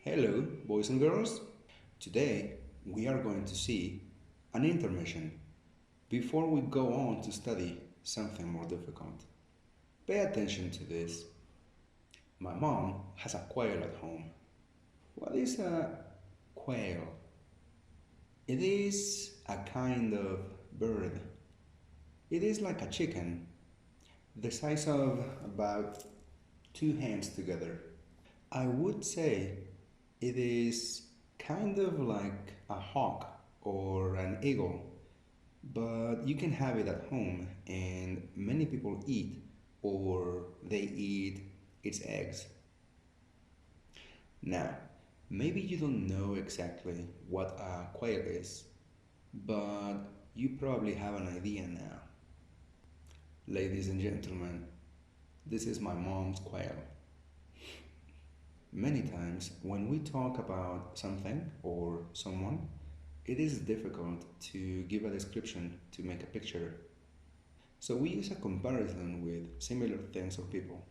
Hello, boys and girls. Today we are going to see an intermission before we go on to study something more difficult. Pay attention to this. My mom has a quail at home. What is a quail? It is a kind of bird. It is like a chicken, the size of about two hands together. I would say it is kind of like a hawk or an eagle, but you can have it at home and many people eat or they eat its eggs. Now, maybe you don't know exactly what a quail is, but you probably have an idea now. Ladies and gentlemen, this is my mom's quail. Many times, when we talk about something or someone, it is difficult to give a description to make a picture. So we use a comparison with similar things or people.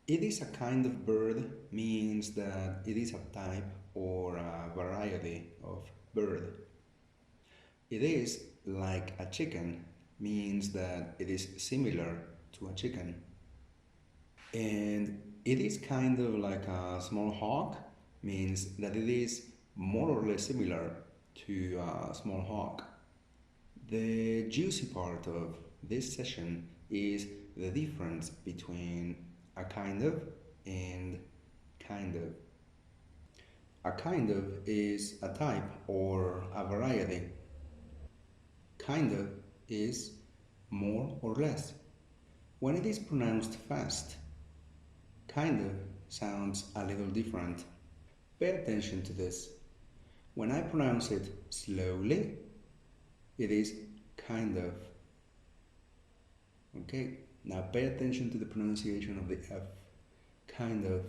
It is a kind of bird means that it is a type or a variety of bird. It is like a chicken means that it is similar to a chicken. And it is kind of like a small hawk, means that it is more or less similar to a small hawk. The juicy part of this session is the difference between a kind of and kind of. A kind of is a type or a variety. Kind of is more or less. When it is pronounced fast, kind of sounds a little different. Pay attention to this. When I pronounce it slowly, it is kind of. Okay, now pay attention to the pronunciation of the F. Kind of.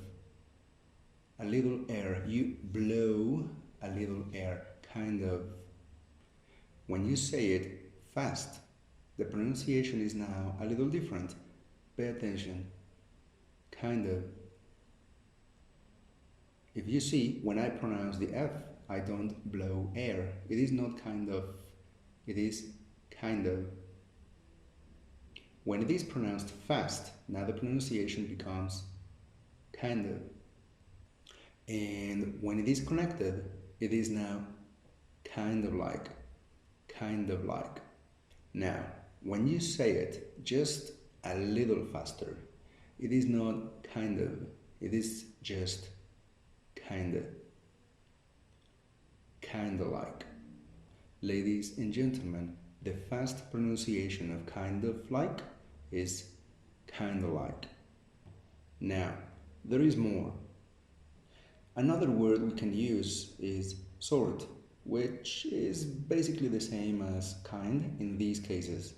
A little air. You blow a little air. Kind of. When you say it fast, the pronunciation is now a little different. Pay attention. Kind of. If you see, when I pronounce the F, I don't blow air. It is not kind of, it is kind of. When it is pronounced fast, now the pronunciation becomes kind of. And when it is connected, it is now kind of like, kind of like. Now, when you say it just a little faster, it is not kind of, it is just kinda, kinda like. Ladies and gentlemen, the fast pronunciation of kind of like is kinda like. Now, there is more. Another word we can use is sort, which is basically the same as kind in these cases.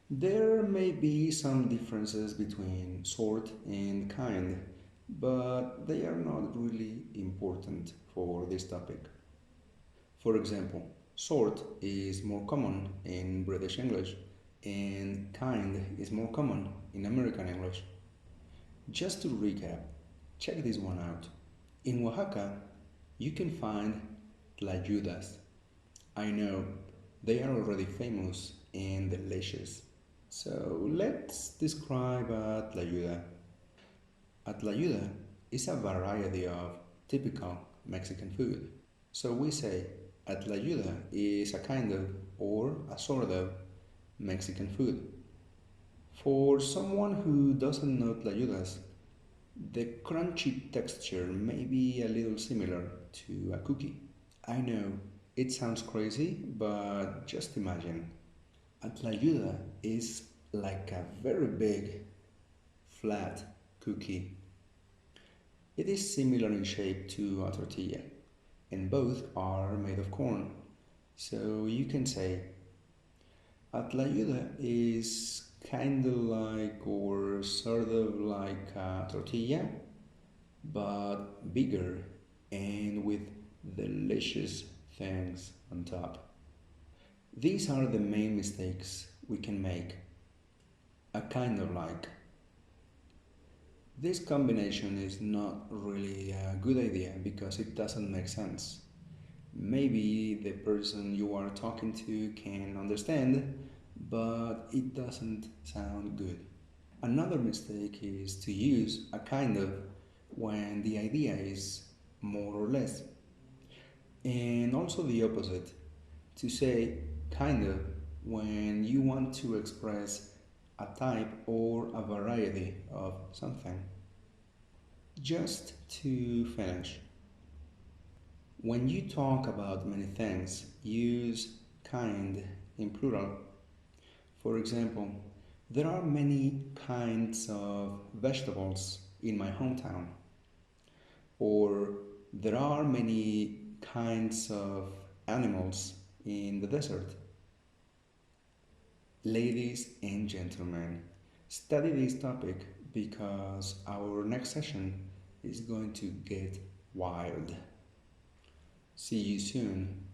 There may be some differences between sort and kind, but they are not really important for this topic. For example, sort is more common in British English and kind is more common in American English. Just to recap, check this one out. In Oaxaca, you can find tlayudas. I know they are already famous and delicious. So let's describe a tlayuda. A tlayuda is a variety of typical Mexican food. So we say a tlayuda is a kind of or a sort of Mexican food. For someone who doesn't know tlayudas, the crunchy texture may be a little similar to a cookie. I know it sounds crazy, but just imagine. A tlayuda is like a very big, flat cookie. It is similar in shape to a tortilla, and both are made of corn. So you can say a tlayuda is kind of like or sort of like a tortilla, but bigger and with delicious things on top. These are the main mistakes we can make. A kind of like. This combination is not really a good idea because it doesn't make sense. Maybe the person you are talking to can understand, but it doesn't sound good. Another mistake is to use a kind of when the idea is more or less, and also the opposite, to say kind of when you want to express a type or a variety of something. Just to finish, when you talk about many things, use kind in plural. For example, there are many kinds of vegetables in my hometown, or there are many kinds of animals in the desert. Ladies and gentlemen, study this topic because our next session is going to get wild. See you soon.